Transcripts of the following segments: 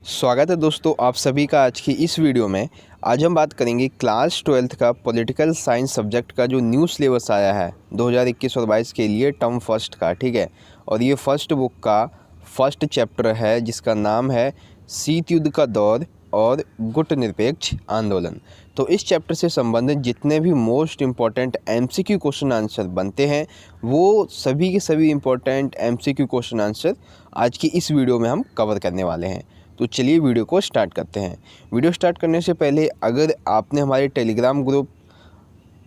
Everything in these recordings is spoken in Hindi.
स्वागत है दोस्तों आप सभी का आज की इस वीडियो में। आज हम बात करेंगे क्लास 12th का पॉलिटिकल साइंस सब्जेक्ट का जो न्यू सिलेबस आया है 2021 और 22 के लिए टर्म फर्स्ट का, ठीक है। और ये फर्स्ट बुक का फर्स्ट चैप्टर है जिसका नाम है शीत युद्ध का दौर और गुट निरपेक्ष आंदोलन। तो इस चैप्टर से संबंधित जितने भी most important MCQ question answer बनते हैं वो सभी के सभी इम्पॉर्टेंट एमसीक्यू क्वेश्चन आंसर आज की इस वीडियो में हम कवर करने वाले हैं। तो चलिए वीडियो को स्टार्ट करते हैं। वीडियो स्टार्ट करने से पहले अगर आपने हमारे टेलीग्राम ग्रुप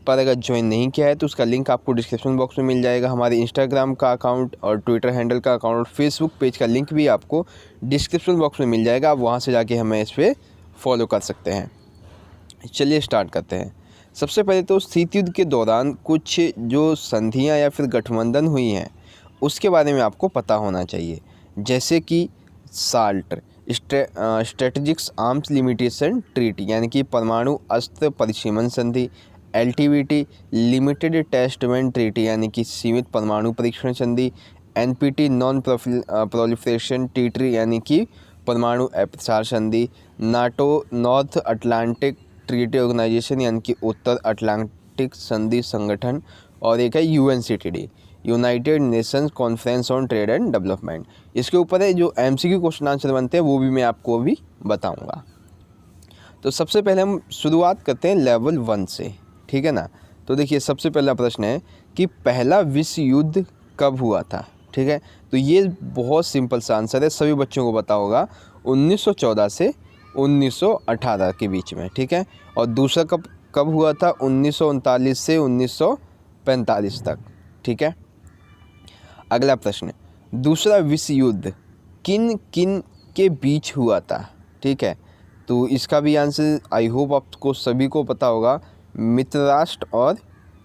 पर अगर ज्वाइन नहीं किया है तो उसका लिंक आपको डिस्क्रिप्शन बॉक्स में मिल जाएगा। हमारे इंस्टाग्राम का अकाउंट और ट्विटर हैंडल का अकाउंट और फेसबुक पेज का लिंक भी आपको डिस्क्रिप्शन बॉक्स में मिल जाएगा। आप वहाँ से जाके हमें इस पर फॉलो कर सकते हैं। चलिए स्टार्ट करते हैं। सबसे पहले तो शीत युद्ध के दौरान कुछ जो संधियाँ या फिर गठबंधन हुई हैं उसके बारे में आपको पता होना चाहिए, जैसे कि साल्ट स्ट्रेटेजिक्स आर्म्स लिमिटेशन ट्रीटी यानी कि परमाणु अस्त्र परिसीमन संधि, एलटीबीटी लिमिटेड टेस्टमेंट ट्रीटी यानी कि सीमित परमाणु परीक्षण संधि, एनपीटी नॉन प्रोलिफरेशन ट्रीटी यानी कि परमाणु अप्रसार संधि, NATO North Atlantic Treaty organisation यानी कि उत्तर अटलांटिक संधि संगठन, और एक है UNCTAD United Nations Conference on Trade and Development. इसके ऊपर है जो एमसीक्यू क्वेश्चन आंसर बनते हैं वो भी मैं आपको अभी बताऊंगा। तो सबसे पहले हम शुरुआत करते हैं लेवल 1 से, ठीक है ना। तो देखिए सबसे पहला प्रश्न है कि पहला विश्व युद्ध कब हुआ था, ठीक है। तो ये बहुत सिंपल सा आंसर है, सभी बच्चों को पता होगा, 1914 से 1918 के बीच में, ठीक है। और दूसरा कब हुआ था, 1939 से 1945 तक, ठीक है। अगला प्रश्न, दूसरा विश्व युद्ध किन किन के बीच हुआ था, ठीक है। तो इसका भी आंसर आई होप आपको सभी को पता होगा, मित्र राष्ट्र और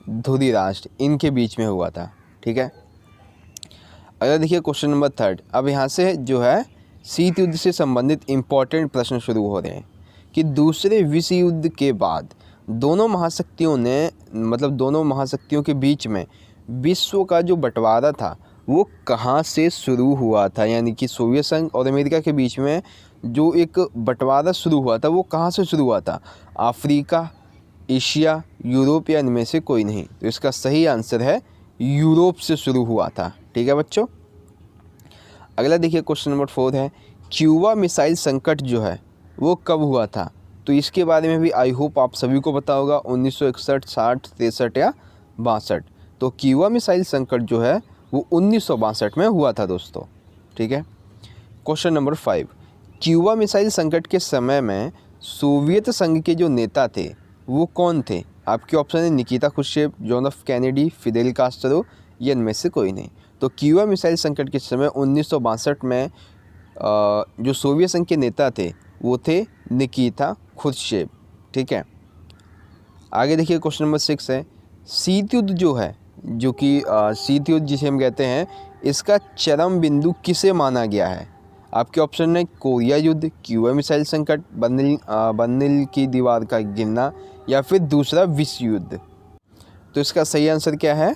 धुरी राष्ट्र इनके बीच में हुआ था, ठीक है। अगर देखिए क्वेश्चन नंबर 3, अब यहाँ से जो है शीत युद्ध से संबंधित इम्पॉर्टेंट प्रश्न शुरू हो रहे हैं कि दूसरे विश्व युद्ध के बाद दोनों महाशक्तियों के बीच में विश्व का जो बंटवारा था वो कहाँ से शुरू हुआ था, यानी कि सोवियत संघ और अमेरिका के बीच में जो एक बंटवारा शुरू हुआ था वो कहाँ से शुरू हुआ था, अफ्रीका, एशिया, यूरोप या इनमें से कोई नहीं। तो इसका सही आंसर है यूरोप से शुरू हुआ था, ठीक है बच्चों। अगला देखिए क्वेश्चन नंबर 4 है, क्यूबा मिसाइल संकट जो है वो कब हुआ था। तो इसके बारे में भी आई होप आप सभी को पता होगा, 1961, 60, 63 या 62। तो क्यूबा मिसाइल संकट जो है वो 1962 में हुआ था दोस्तों, ठीक है। क्वेश्चन नंबर 5, क्यूबा मिसाइल संकट के समय में सोवियत संघ के जो नेता थे वो कौन थे। आपके ऑप्शन है Nikita Khrushchev, John F Kennedy, Fidel Castro या इनमें से कोई नहीं। तो क्यूबा मिसाइल संकट के समय 1962 में जो सोवियत संघ के नेता थे वो थे निकिता खुश्चेव, ठीक है। आगे देखिए क्वेश्चन नंबर 6 है, शीत युद्ध जो है, जो कि शीत युद्ध जिसे हम कहते हैं, इसका चरम बिंदु किसे माना गया है। आपके ऑप्शन है कोरिया युद्ध, क्यूबा मिसाइल संकट, बर्लिन की दीवार का गिरना या फिर दूसरा विश्व युद्ध। तो इसका सही आंसर क्या है,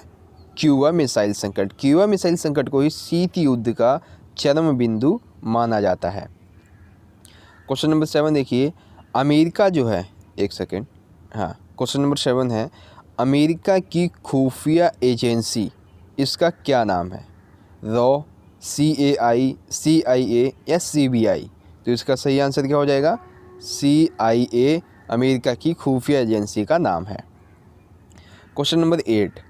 क्यूबा मिसाइल संकट। क्यूबा मिसाइल संकट को ही शीत युद्ध का चरम बिंदु माना जाता है। क्वेश्चन नंबर 7 देखिए, अमेरिका जो है, एक सेकेंड, हाँ क्वेश्चन नंबर 7 है, अमेरिका की खुफिया एजेंसी इसका क्या नाम है, रॉ, CAI, CIA या CBI। तो इसका सही आंसर क्या हो जाएगा, CIA अमेरिका की खुफिया एजेंसी का नाम है। क्वेश्चन नंबर 8,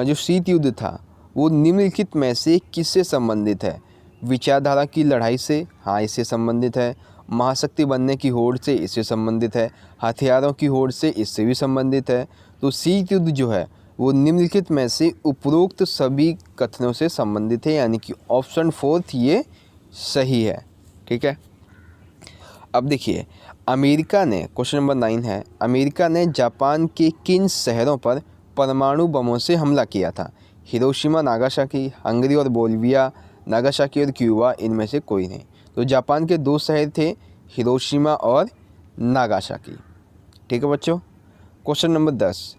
जो शीत युद्ध था वो निम्नलिखित में से किससे संबंधित है। विचारधारा की लड़ाई से, हाँ इससे संबंधित है। महाशक्ति बनने की होड़ से, इससे संबंधित है। हथियारों की होड़ से, इससे भी संबंधित है। तो शीत युद्ध जो है वो निम्नलिखित में से उपरोक्त सभी कथनों से संबंधित है, यानी कि ऑप्शन 4 ये सही है, ठीक है। अब देखिए अमेरिका ने, क्वेश्चन नंबर 9 है, अमेरिका ने जापान के किन शहरों पर परमाणु बमों से हमला किया था। हिरोशिमा, नागासाकी, हंगरी और बोल्विया, नागासाकी और क्यूबा, इनमें से कोई नहीं। तो जापान के 2 शहर थे, हिरोशिमा और नागासाकी, ठीक है बच्चों। क्वेश्चन नंबर 10,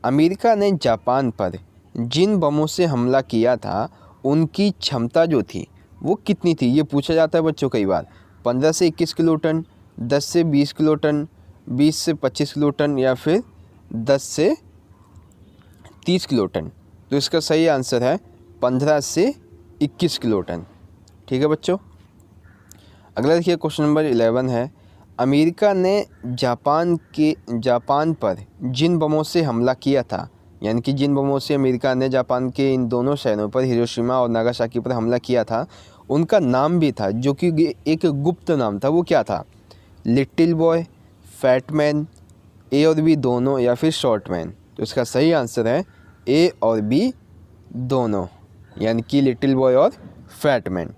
अमेरिका ने जापान पर जिन बमों से हमला किया था उनकी क्षमता जो थी वो कितनी थी, ये पूछा जाता है बच्चों कई बार। 15 से 21 किलो टन, 10 से 20 किलो टन, 20 से 25 किलो टन या फिर 10 से 30 किलो टन। तो इसका सही आंसर है 15 से 21 किलो टन। ठीक है बच्चों। अगला देखिए क्वेश्चन नंबर 11 है, अमेरिका ने जापान पर जिन बमों से हमला किया था, यानी कि जिन बमों से अमेरिका ने जापान के इन दोनों शहरों पर हिरोशिमा और नागासाकी पर हमला किया था, उनका नाम भी था जो कि एक गुप्त नाम था। वो क्या था? लिटिल बॉय, फैट मैन, ए और बी दोनों या फिर शॉर्ट मैन। तो इसका सही आंसर है ए और बी दोनों, यानी कि लिटिल बॉय और फैट मैन।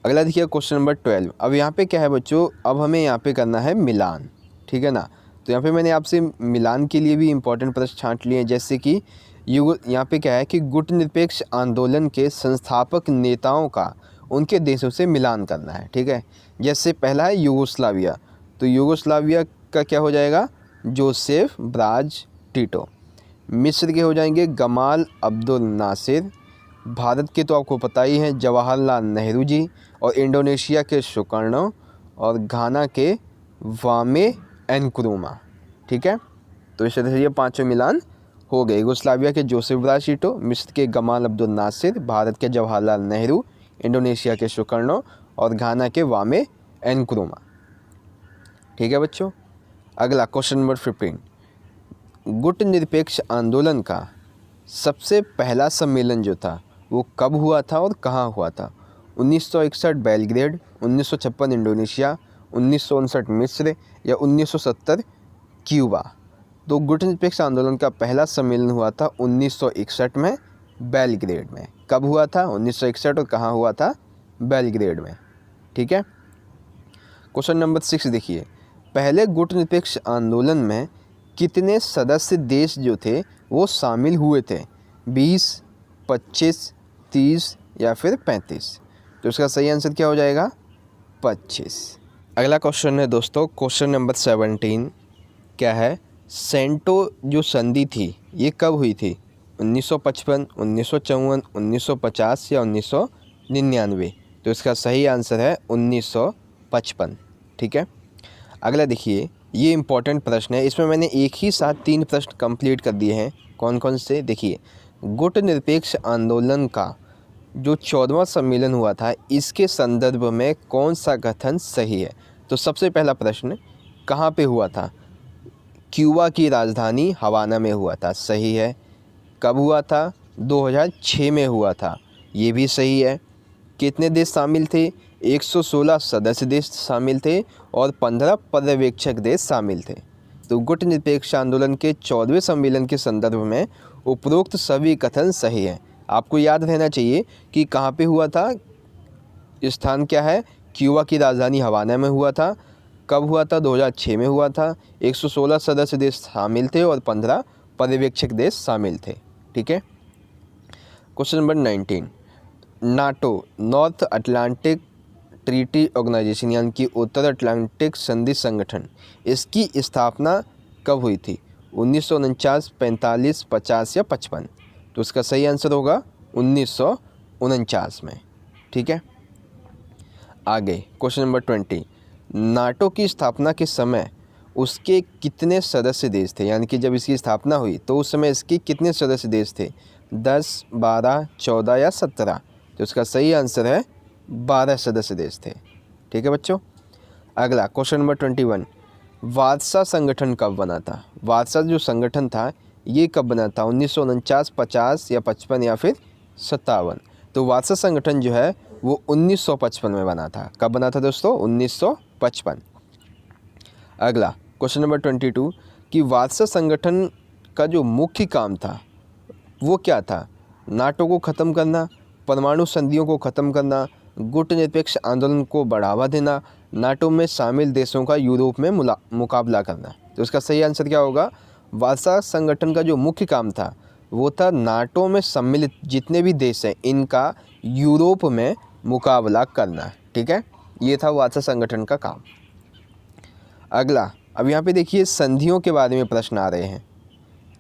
अगला देखिए क्वेश्चन नंबर 12। अब यहाँ पे क्या है बच्चों, अब हमें यहाँ पे करना है मिलान। ठीक है ना। तो यहाँ पे मैंने आपसे मिलान के लिए भी इंपॉर्टेंट प्रश्न छांट लिए हैं, जैसे कि यहाँ पे क्या है कि गुटनिरपेक्ष आंदोलन के संस्थापक नेताओं का उनके देशों से मिलान करना है। ठीक है। जैसे पहला है यूगोस्लाविया, तो यूगोस्लाविया का क्या हो जाएगा? Joseph bras Tito. मिस्र के हो जाएंगे गमाल अब्दुल नासिर। भारत के तो आपको पता ही है जवाहरलाल नेहरू जी। और इंडोनेशिया के सुकर्णो और घाना के वामे एनक्रुमा। ठीक है। तो इस तरह से ये पांचों मिलान हो गए। यूगोस्लाविया के जोसेफ ब्राज टिटो, मिस्र के गमाल अब्दुल नासिर, भारत के जवाहरलाल नेहरू, इंडोनेशिया के सुकर्णो और घाना के वामे एनक्रुमा। ठीक है बच्चों। अगला क्वेश्चन नंबर 15, गुटनिरपेक्ष आंदोलन का सबसे पहला सम्मेलन जो था वो कब हुआ था और कहाँ हुआ था? 1961 बेलग्रेड, 1956 इंडोनेशिया, 1959 मिस्र या 1970 क्यूबा। तो गुटनिरपेक्ष आंदोलन का पहला सम्मेलन हुआ था 1961 में बेलग्रेड में। कब हुआ था? 1961। और कहाँ हुआ था? बेलग्रेड में। ठीक है। क्वेश्चन नंबर 6 देखिए, पहले गुटनिरपेक्ष आंदोलन में कितने सदस्य देश जो थे वो शामिल हुए थे? 20, 25, 30 या फिर 35? तो इसका सही आंसर क्या हो जाएगा? 25। अगला क्वेश्चन है दोस्तों क्वेश्चन नंबर 17। क्या है? सेंटो जो संधि थी ये कब हुई थी? 1955, 1954, 1950 या 1999? तो इसका सही आंसर है 1955। ठीक है। अगला देखिए, ये इम्पॉर्टेंट प्रश्न है, इसमें मैंने एक ही साथ 3 प्रश्न कंप्लीट कर दिए हैं। कौन कौन से? देखिए, गुटनिरपेक्ष आंदोलन का जो 14वां सम्मेलन हुआ था इसके संदर्भ में कौन सा कथन सही है? तो सबसे पहला प्रश्न, कहाँ पे हुआ था? क्यूबा की राजधानी हवाना में हुआ था, सही है। कब हुआ था? 2006 में हुआ था, ये भी सही है। कितने देश शामिल थे? 116 सदस्य देश शामिल थे और 15 पर्यवेक्षक देश शामिल थे। तो गुटनिरपेक्ष आंदोलन के 14वें सम्मेलन के संदर्भ में उपरोक्त सभी कथन सही हैं। आपको याद रहना चाहिए कि कहाँ पे हुआ था, स्थान क्या है? क्यूबा की राजधानी हवाना में हुआ था। कब हुआ था? 2006 में हुआ था। 116 सदस्य देश शामिल थे और 15 पर्यवेक्षक देश शामिल थे। ठीक है। Question number 19, NATO North Atlantic Treaty organisation यानी कि उत्तर अटलांटिक संधि संगठन, इसकी स्थापना कब हुई थी? 1949, 45, 50 या 55? तो इसका सही आंसर होगा 1949 में। ठीक है। आगे क्वेश्चन नंबर 20, नाटो की स्थापना के समय उसके कितने सदस्य देश थे? यानी कि जब इसकी स्थापना हुई तो उस समय इसके कितने सदस्य देश थे? 10, 12, 14 या 17? तो इसका सही आंसर है 12 सदस्य देश थे। ठीक है बच्चों। अगला क्वेश्चन नंबर 21, वार्सा संगठन कब बना था? वार्सा जो संगठन था ये कब बना था? 1949, 50 या 55 या फिर 57? तो वार्सा संगठन जो है वो 1955 में बना था। कब बना था दोस्तों? 1955। अगला क्वेश्चन नंबर 22, कि वार्सा संगठन का जो मुख्य काम था वो क्या था? नाटो को ख़त्म करना, परमाणु संधियों को ख़त्म करना, गुटनिरपेक्ष आंदोलन को बढ़ावा देना, नाटो में शामिल देशों का यूरोप में मुकाबला करना? तो इसका सही आंसर क्या होगा? वार्सा संगठन का जो मुख्य काम था वो था नाटो में सम्मिलित जितने भी देश हैं इनका यूरोप में मुकाबला करना। ठीक है। ये था वार्सा संगठन का काम। अगला, अब यहाँ पे देखिए संधियों के बारे में प्रश्न आ रहे हैं।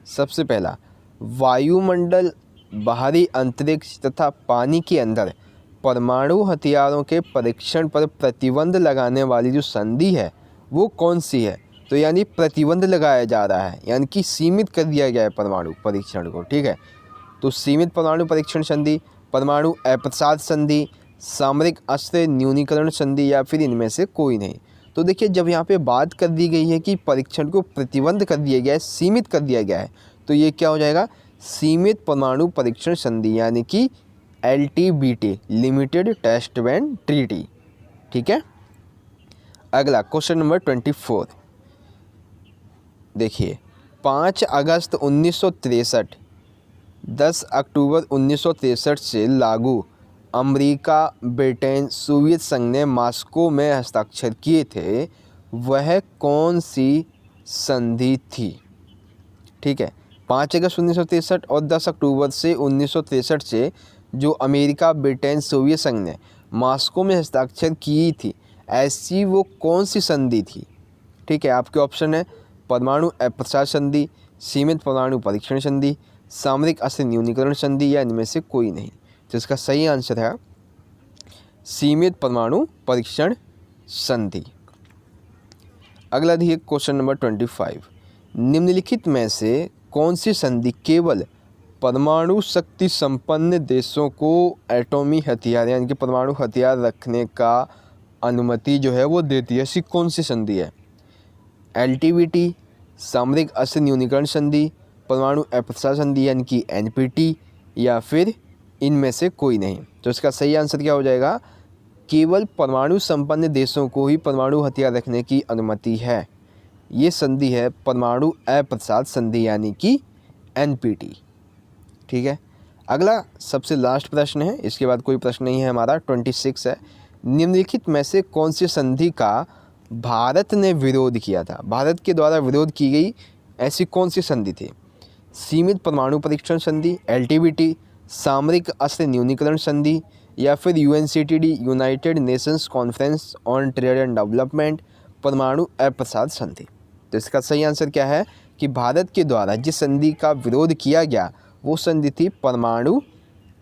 सबसे पहला, वायुमंडल, बाहरी अंतरिक्ष तथा पानी के अंदर परमाणु हथियारों के परीक्षण पर प्रतिबंध लगाने वाली जो संधि है वो कौन सी है? तो यानी प्रतिबंध लगाया जा रहा है, यानी कि सीमित कर दिया गया है परमाणु परीक्षण को, ठीक है। तो सीमित परमाणु परीक्षण संधि, परमाणु अप्रसाद संधि, सामरिक अस्त्र न्यूनीकरण संधि या फिर इनमें से कोई नहीं। तो देखिए, जब यहाँ पे बात कर दी गई है कि परीक्षण को प्रतिबंध कर दिया गया है, सीमित कर दिया गया है, तो ये क्या हो जाएगा? सीमित परमाणु परीक्षण संधि, यानी कि LTBT, limited test ban treaty, ठीक है। अगला क्वेश्चन नंबर 24 देखिए, 5 अगस्त 1963, 10 अक्टूबर 1963 से लागू अमेरिका, ब्रिटेन, सोवियत संघ ने मॉस्को में हस्ताक्षर किए थे, वह कौन सी संधि थी? ठीक है, 5 अगस्त 1963 और 10 अक्टूबर से 1963 से जो अमेरिका, ब्रिटेन, सोवियत संघ ने मॉस्को में हस्ताक्षर की थी, ऐसी वो कौन सी संधि थी? ठीक है, आपके ऑप्शन है परमाणु अप्रसार संधि, सीमित परमाणु परीक्षण संधि, सामरिक अस्त्र न्यूनीकरण संधि या इनमें से कोई नहीं। तो इसका सही आंसर है सीमित परमाणु परीक्षण संधि। अगला देखिए क्वेश्चन नंबर 25, निम्नलिखित में से कौन सी संधि केवल परमाणु शक्ति संपन्न देशों को एटॉमी हथियार यानी कि परमाणु हथियार रखने का अनुमति जो है वो देती है? ऐसी कौन सी संधि है? LTBT, सामरिक अस्त्र न्यूनीकरण संधि, परमाणु अप्रसार संधि यानी कि NPT या फिर इनमें से कोई नहीं। तो इसका सही आंसर क्या हो जाएगा? केवल परमाणु संपन्न देशों को ही परमाणु हथियार रखने की अनुमति है। ये संधि है परमाणु अप्रसार संधि यानी कि NPT, ठीक है। अगला सबसे लास्ट प्रश्न है, इसके बाद कोई प्रश्न नहीं है हमारा। 26 है, निम्नलिखित में से कौन सी संधि का भारत ने विरोध किया था? भारत के द्वारा विरोध की गई ऐसी कौन सी संधि थी? सीमित परमाणु परीक्षण संधि, LTBT, सामरिक अस्त्र न्यूनीकरण संधि या फिर UNCTD, United Nations Conference on Trade and development, परमाणु अप्रसार संधि। तो इसका सही आंसर क्या है कि भारत के द्वारा जिस संधि का विरोध किया गया वो संधि थी परमाणु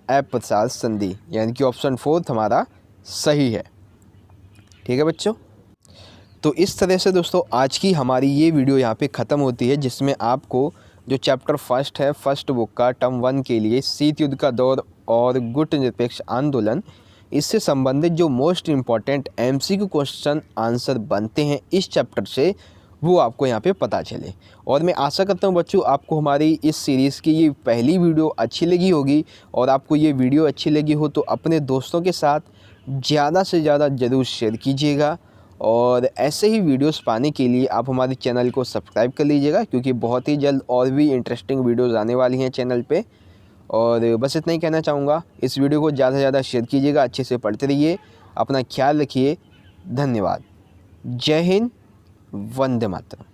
अप्रसार संधि, यानी कि ऑप्शन 4 हमारा सही है, ठीक है बच्चों। तो इस तरह से दोस्तों आज की हमारी ये वीडियो यहाँ पे ख़त्म होती है, जिसमें आपको जो चैप्टर फर्स्ट है, फर्स्ट बुक का टर्म 1 के लिए शीत युद्ध का दौर और गुट निरपेक्ष आंदोलन, इससे संबंधित जो most important MCQ question answer बनते हैं इस चैप्टर से, वो आपको यहाँ पे पता चले। और मैं आशा करता हूँ बच्चों आपको हमारी इस सीरीज़ की ये पहली वीडियो अच्छी लगी होगी, और आपको ये वीडियो अच्छी लगी हो तो अपने दोस्तों के साथ ज़्यादा से ज़्यादा ज़रूर शेयर कीजिएगा। और ऐसे ही वीडियोस पाने के लिए आप हमारे चैनल को सब्सक्राइब कर लीजिएगा, क्योंकि बहुत ही जल्द और भी इंटरेस्टिंग वीडियोस आने वाली हैं चैनल पे। और बस इतना ही कहना चाहूँगा, इस वीडियो को ज़्यादा से ज़्यादा शेयर कीजिएगा, अच्छे से पढ़ते रहिए, अपना ख्याल रखिए, धन्यवाद, जय हिंद, वंदे मातरम।